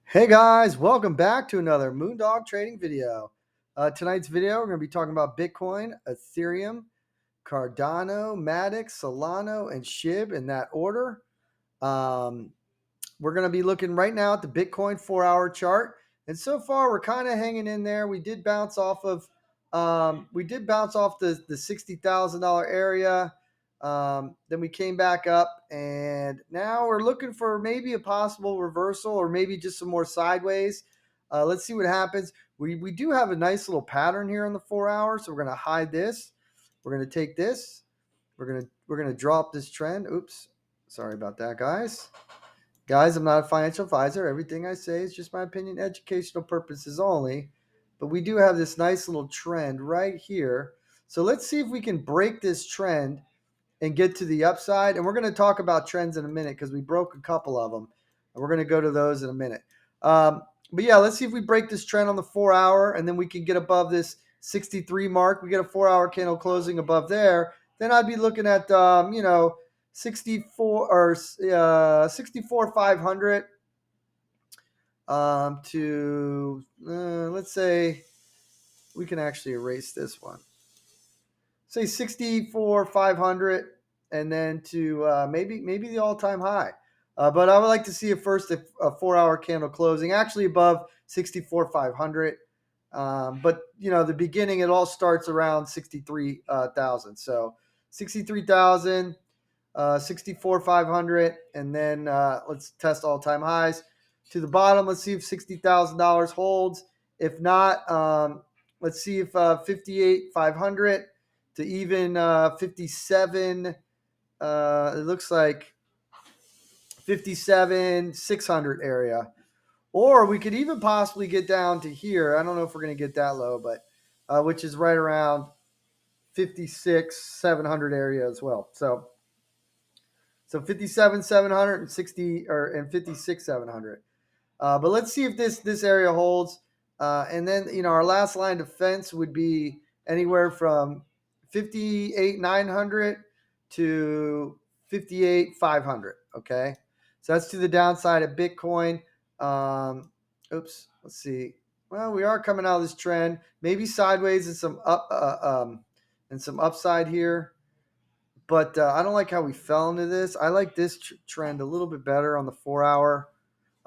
Hey guys, welcome back to another Moondog Trading video. Tonight's video, we're going to be talking about Bitcoin, Ethereum, Cardano, Matic, Solana, and SHIB in that order. Um, we're going to be looking right now at the Bitcoin 4-hour chart, and so far we're kind of hanging in there. We did bounce off of, the $60,000 area. Then we came back up, and now we're looking for maybe a possible reversal or maybe just some more sideways. Let's see what happens. We do have a nice little pattern here on the 4 hour, so we're going to hide this. We're going to take this. We're gonna drop this trend. Oops, sorry about that, guys. Guys, I'm not a financial advisor. Everything I say is just my opinion, educational purposes only. But we do have this nice little trend right here. So let's see if we can break this trend and get to the upside. And we're going to talk about trends in a minute because we broke a couple of them. And we're going to go to those in a minute. But yeah, let's see if we break this trend on the 4 hour and then we can get above this 63 mark. We get a 4 hour candle closing above there. Then I'd be looking at, 64 or 64 500 to let's say we can actually erase this one. Say 64 500 and then to maybe the all-time high. But I would like to see a 4 hour candle closing actually above 64 500. But the beginning, it all starts around 63,000. So 63,000, 64 500, and then let's test all-time highs to the bottom. Let's see if $60,000 holds. If not, let's see if 58 500 to even 57. It looks like 57 600 area. Or we could even possibly get down to here. I don't know if we're going to get that low, but which is right around 56 700 area as well. So 57 700 and 56 700. But let's see if this area holds. And then our last line of defense would be anywhere from 58 900 to 58 500. Okay, so that's to the downside of Bitcoin. Oops, let's see. Well, we are coming out of this trend, maybe sideways and some some upside here. But I don't like how we fell into this. I like this trend a little bit better on the 4 hour.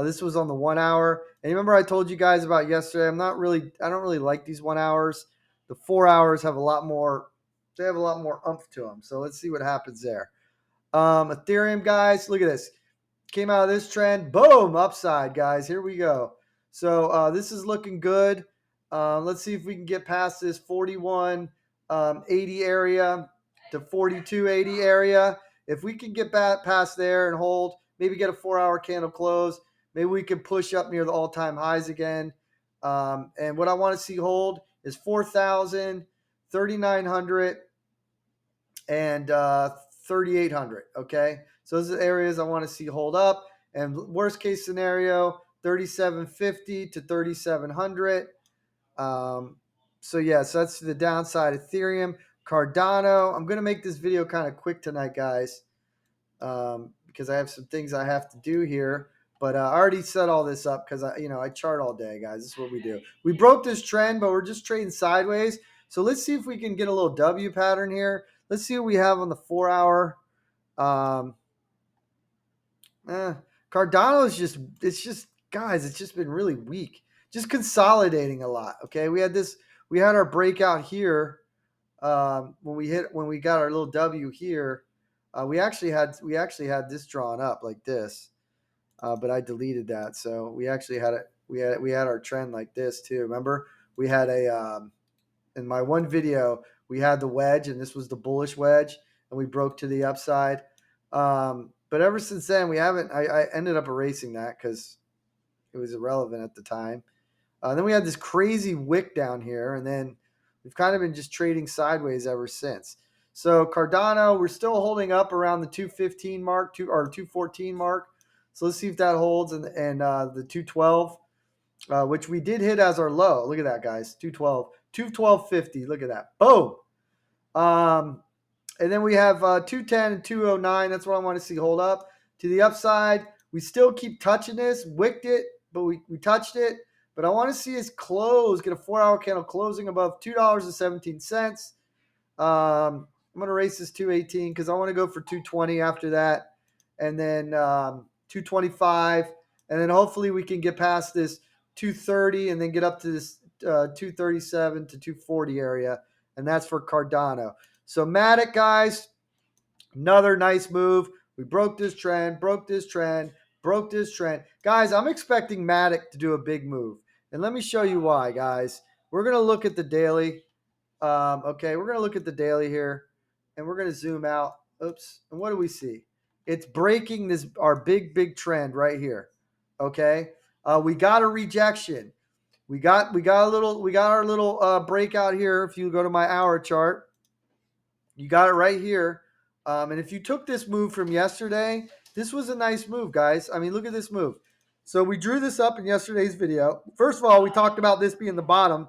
This was on the 1 hour. And remember I told you guys about yesterday, I don't really like these 1 hours. The 4 hours have a lot more, they have a lot more oomph to them. So let's see what happens there. Ethereum, guys, look at this. Came out of this trend. Boom, upside, guys. Here we go. So this is looking good. Let's see if we can get past this 41.80 area to 42.80 area. If we can get back past there and hold, maybe get a 4 hour candle close, maybe we can push up near the all-time highs again. And what I want to see hold is 4,000, 3,900, and 3,800. Okay, so those are the areas I want to see hold up. And worst case scenario, 3,750 to 3,700. So yeah, so that's the downside. Ethereum, Cardano. I'm gonna make this video kind of quick tonight, guys, because I have some things I have to do here. But I already set all this up because I chart all day, guys. This is what we do. We broke this trend, but we're just trading sideways. So let's see if we can get a little W pattern here. Let's see what we have on the 4 hour. Cardano is guys, it's just been really weak. Just consolidating a lot. Okay, we had our breakout here when we got our little W here. We actually had this drawn up like this, but I deleted that. So we actually had it. We had our trend like this too. Remember, we had in my one video we had the wedge, and this was the bullish wedge, and we broke to the upside. But ever since then, we haven't. I ended up erasing that because it was irrelevant at the time. Then we had this crazy wick down here, and then we've kind of been just trading sideways ever since. So Cardano, we're still holding up around the 215 mark, or 214 mark. So let's see if that holds, and the 212, which we did hit as our low. Look at that, guys, 212, 212.50. Look at that, boom. And then we have 210 and 209. That's what I want to see hold up to the upside. We still keep touching this, wicked it, but we touched it. But I want to see us close, get a 4-hour candle closing above $2.17. I'm going to race this 218 because I want to go for 220 after that, and then 225, and then hopefully we can get past this 230 and then get up to this 237 to 240 area, and that's for Cardano. So Matic, guys, another nice move. We broke this trend, broke this trend, broke this trend. Guys, I'm expecting Matic to do a big move, and let me show you why, guys. We're going to look at the daily. Okay, we're going to look at the daily here, and we're going to zoom out. Oops. And what do we see? It's breaking our big trend right here. Okay. We got a rejection. We got our little breakout here. If you go to my hour chart, you got it right here. And if you took this move from yesterday, this was a nice move, guys. I mean, look at this move. So we drew this up in yesterday's video. First of all, we talked about this being the bottom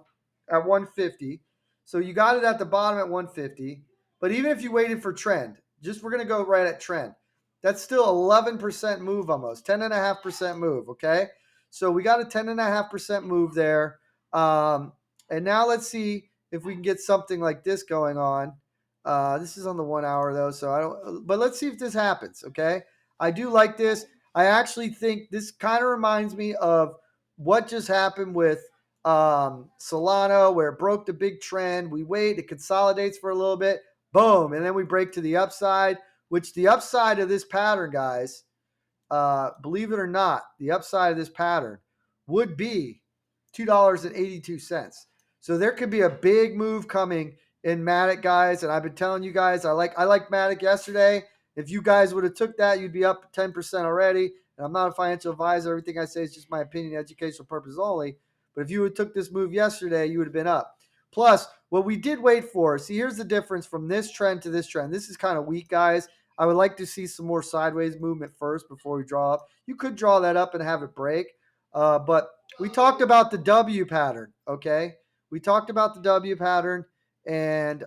at 150. So you got it at the bottom at 150. But even if you waited for trend, we're going to go right at trend. That's still 11% move almost, 10.5% move, okay? So we got a 10.5% move there. And now let's see if we can get something like this going on. This is on the 1 hour though, so I don't. But let's see if this happens. Okay, I do like this. I actually think this kind of reminds me of what just happened with Solana, where it broke the big trend. We wait, it consolidates for a little bit, boom, and then we break to the upside. Which the upside of this pattern, guys, believe it or not, the upside of this pattern would be $2.82. So there could be a big move coming in Matic, guys. And I've been telling you guys, I like Matic yesterday. If you guys would have took that, you'd be up 10% already. And I'm not a financial advisor. Everything I say is just my opinion, educational purpose only. But if you would have took this move yesterday, you would have been up. Plus, what we did wait for, see, here's the difference from this trend to this trend. This is kind of weak, guys. I would like to see some more sideways movement first before we draw up. You could draw that up and have it break. But we talked about the W pattern, okay? We talked about the W pattern, and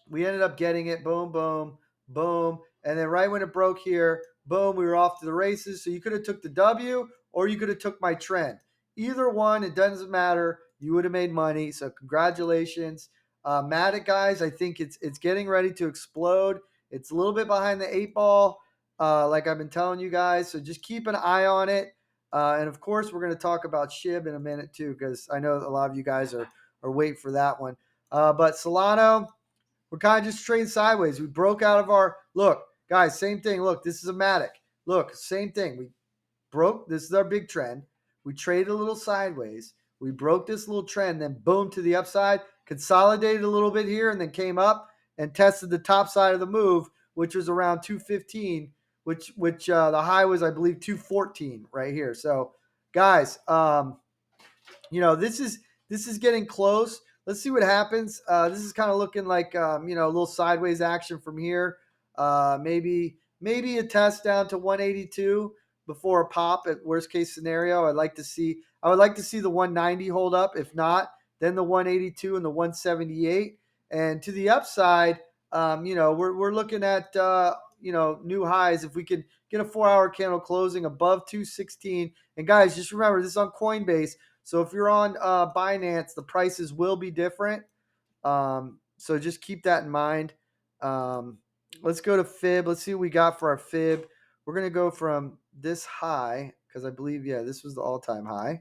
we ended up getting it. Boom, boom, boom. And then right when it broke here, boom, we were off to the races. So you could have took the W or you could have took my trend. Either one, it doesn't matter. You would have made money. So congratulations. Matic, guys, I think it's getting ready to explode. It's a little bit behind the 8 ball, like I've been telling you guys. So just keep an eye on it. And of course, we're going to talk about SHIB in a minute too, because I know a lot of you guys are waiting for that one. But Solana, we're kind of just trading sideways. We broke out of our look, guys. Same thing. Look, this is a Matic. Look, same thing. We broke. This is our big trend. We traded a little sideways. We broke this little trend, then boom to the upside, consolidated a little bit here, and then came up and tested the top side of the move, which was around 215, which the high was, I believe, 214 right here. So, guys, this is getting close. Let's see what happens. This is kind of looking like a little sideways action from here. Maybe a test down to 182 before a pop at worst case scenario. I would like to see the 190 hold up. If not, then the 182 and the 178. And to the upside, we're looking at new highs. If we can get a 4-hour candle closing above 216. And guys, just remember, this is on Coinbase. So if you're on Binance, the prices will be different. So just keep that in mind. Let's go to fib. Let's see what we got for our fib. We're going to go from this high, because I believe, this was the all-time high.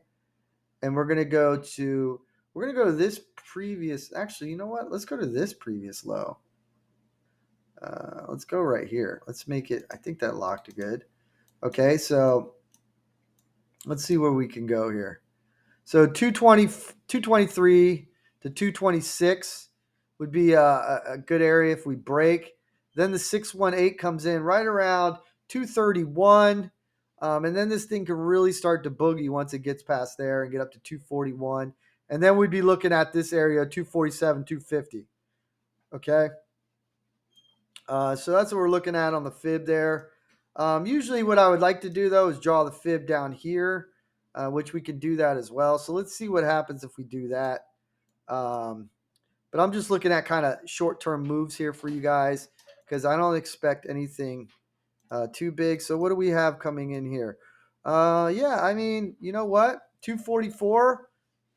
And we're going to go to this previous. Actually, you know what? Let's go to this previous low. Let's go right here. Let's make it. I think that locked good. Okay, so let's see where we can go here. So 223 to 226 would be a good area if we break. Then the 618 comes in right around 231. And then this thing can really start to boogie once it gets past there and get up to 241. And then we'd be looking at this area, 247, 250. Okay. So that's what we're looking at on the fib there. Usually what I would like to do, though, is draw the fib down here, which we can do that as well. So let's see what happens if we do that. But I'm just looking at kind of short-term moves here for you guys because I don't expect anything too big. So what do we have coming in here? Yeah, I mean, you know what? 244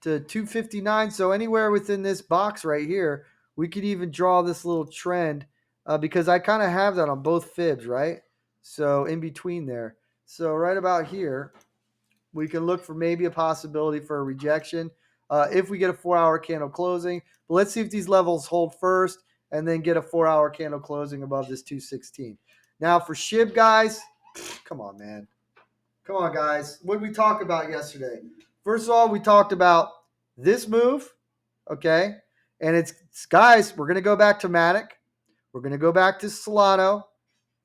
to 259. So anywhere within this box right here, we could even draw this little trend because I kind of have that on both fibs, right? So in between there. So right about here, we can look for maybe a possibility for a rejection if we get a 4-hour candle closing. But let's see if these levels hold first and then get a 4-hour candle closing above this 216. Now for SHIB, guys, come on, man. Come on, guys. What did we talk about yesterday? First of all, we talked about this move, okay? And it's guys, we're going to go back to Matic. We're going to go back to Solana.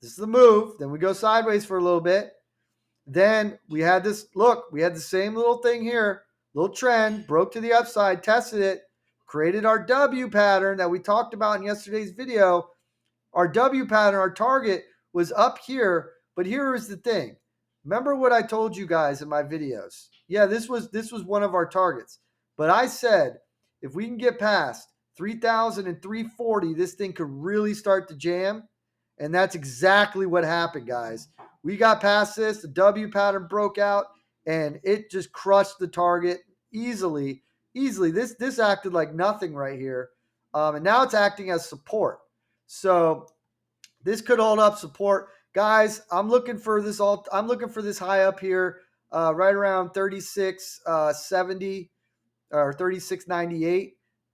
This is the move. Then we go sideways for a little bit. Then we had this, look, we had the same little thing here, little trend, broke to the upside, tested it, created our W pattern that we talked about in yesterday's video. Our W pattern, our target was up here, but here is the thing. Remember what I told you guys in my videos? Yeah, this was one of our targets. But I said if we can get past 3,000 and 340, this thing could really start to jam. And that's exactly what happened, guys. We got past this, the W pattern broke out, and it just crushed the target easily. Easily. This acted like nothing right here. And now it's acting as support. So this could hold up support. Guys, I'm looking for this high up here, right around 36.70 or 36.98.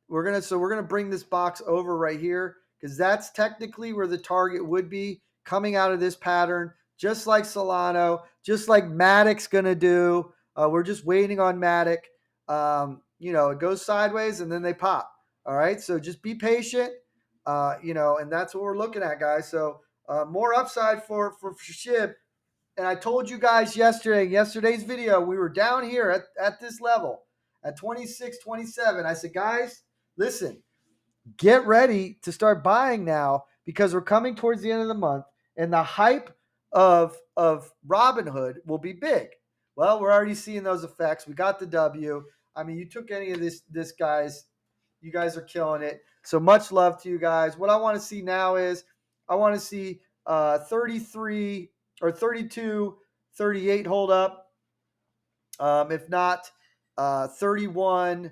We're gonna bring this box over right here because that's technically where the target would be coming out of this pattern, just like Solano, just like Matic's gonna do. We're just waiting on Matic. It goes sideways and then they pop. All right, so just be patient. And that's what we're looking at, guys. So more upside for SHIB. And I told you guys yesterday's video, we were down here at this level at 26, 27. I said, guys, listen, get ready to start buying now because we're coming towards the end of the month and the hype of Robinhood will be big. Well, we're already seeing those effects. We got the W. I mean, you took any of this guys, you guys are killing it. So much love to you guys. What I want to see now is I want to see 33 or 32, 38 hold up. If not, 31,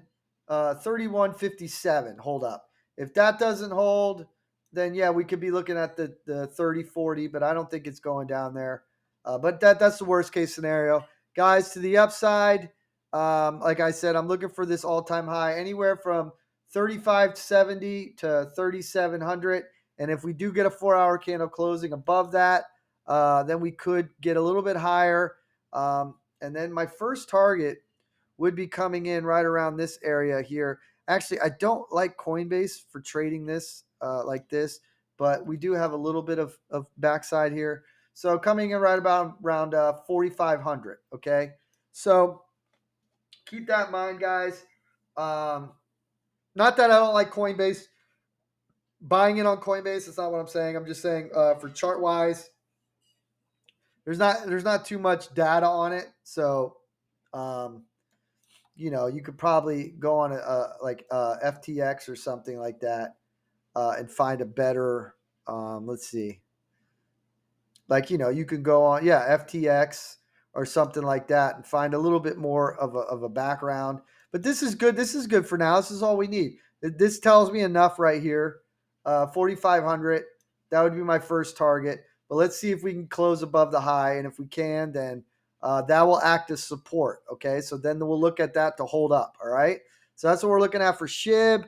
31.57 hold up. If that doesn't hold, then yeah, we could be looking at the 30, 40, but I don't think it's going down there. But that's the worst case scenario. Guys, to the upside, like I said, I'm looking for this all-time high anywhere from 3570 to 3700. And if we do get a 4-hour candle closing above that, then we could get a little bit higher. And then my first target would be coming in right around this area here. Actually, I don't like Coinbase for trading this like this, but we do have a little bit of backside here. So coming in right about around 4,500. Okay, so keep that in mind, guys. Not that I don't like Coinbase. Buying it on Coinbase, that's not what I'm saying. I'm just saying for chart wise, there's not too much data on it. So, you could probably go on like FTX or something like that and find a better. Let's see. Like you can go on FTX or something like that and find a little bit more of a background. But this is good. This is good for now. This is all we need. This tells me enough right here. 4,500. That would be my first target. But let's see if we can close above the high, and if we can, then that will act as support. Okay, so then we'll look at that to hold up. All right. So that's what we're looking at for SHIB.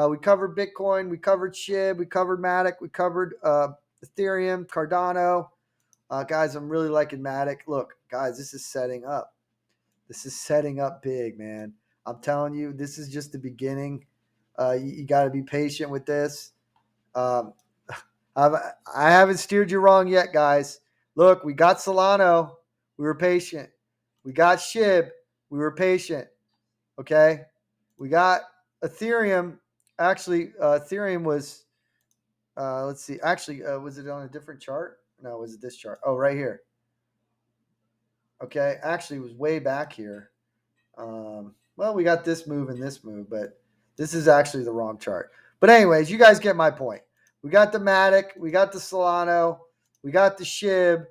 We covered Bitcoin. We covered SHIB. We covered Matic. We covered Ethereum, Cardano. Guys, I'm really liking Matic. Look, guys, this is setting up. This is setting up big, man. I'm telling you, this is just the beginning. You got to be patient with this. Um, I haven't steered you wrong yet, guys. Look, we got Solano. We were patient. We got SHIB. We were patient. Okay? We got Ethereum. Actually, Ethereum was, let's see. Actually, was it on a different chart? No, was it this chart? Oh, right here. Okay, actually, it was way back here. Well, we got this move and this move, but this is actually the wrong chart. But anyways, you guys get my point. We got the Matic, we got the Solano, we got the SHIB.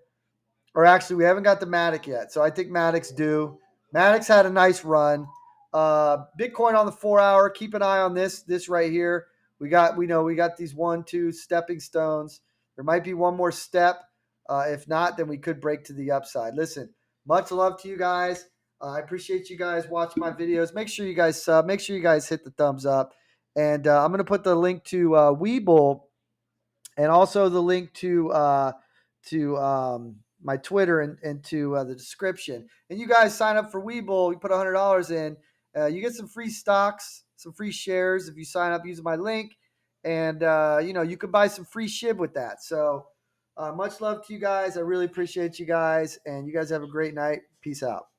or actually, we haven't got the Matic yet. So I think Matic's due. Matic's had a nice run. Bitcoin on the 4-hour. Keep an eye on this right here. We got these 1-2 stepping stones. There might be one more step. If not, then we could break to the upside. Listen, much love to you guys. I appreciate you guys watching my videos. Make sure you guys sub. Make sure you guys hit the thumbs up. And I'm going to put the link to Webull and also the link to my Twitter and to the description. And you guys sign up for Webull. You put $100 in. You get some free stocks, some free shares if you sign up using my link. And, you can buy some free SHIB with that. So much love to you guys. I really appreciate you guys. And you guys have a great night. Peace out.